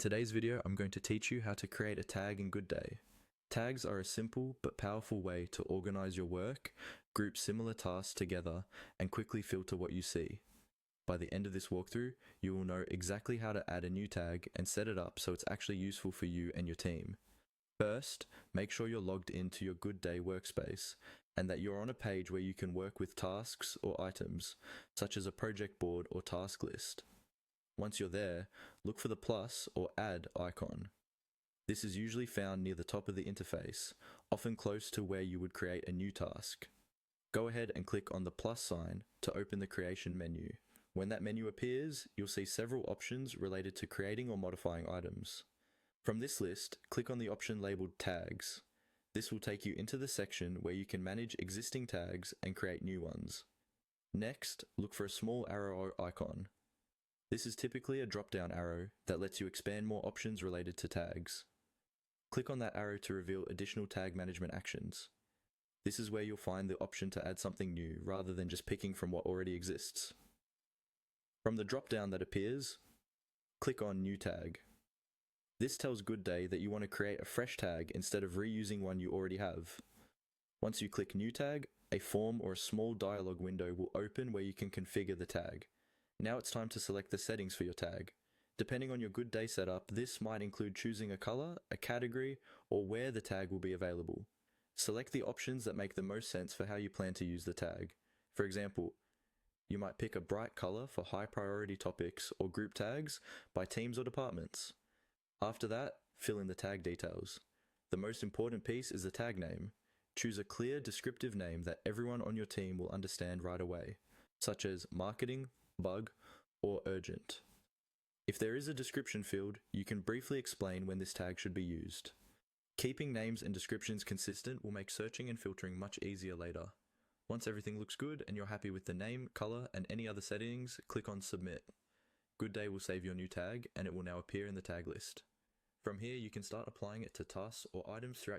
today's video, I'm going to teach you how to create a tag in Goodday. Tags are a simple but powerful way to organize your work, group similar tasks together, and quickly filter what you see. By the end of this walkthrough, you will know exactly how to add a new tag and set it up so it's actually useful for you and your team. First, make sure you're logged into your Goodday workspace and that you're on a page where you can work with tasks or items, such as a project board or task list. Once you're there, look for the plus or add icon. This is usually found near the top of the interface, often close to where you would create a new task. Go ahead and click on the plus sign to open the creation menu. When that menu appears, you'll see several options related to creating or modifying items. From this list, click on the option labeled Tags. This will take you into the section where you can manage existing tags and create new ones. Next, look for a small arrow icon. This is typically a drop-down arrow that lets you expand more options related to tags. Click on that arrow to reveal additional tag management actions. This is where you'll find the option to add something new rather than just picking from what already exists. From the drop-down that appears, click on New Tag. This tells Goodday that you want to create a fresh tag instead of reusing one you already have. Once you click New Tag, a form or a small dialog window will open where you can configure the tag. Now it's time to select the settings for your tag. Depending on your Goodday setup, this might include choosing a color, a category, or where the tag will be available. Select the options that make the most sense for how you plan to use the tag. For example, you might pick a bright color for high priority topics or group tags by teams or departments. After that, fill in the tag details. The most important piece is the tag name. Choose a clear, descriptive name that everyone on your team will understand right away, such as marketing, bug, or urgent. If there is a description field, you can briefly explain when this tag should be used. Keeping names and descriptions consistent will make searching and filtering much easier later. Once everything looks good and you're happy with the name, color, and any other settings, click on Submit. Goodday will save your new tag and it will now appear in the tag list. From here, you can start applying it to tasks or items throughout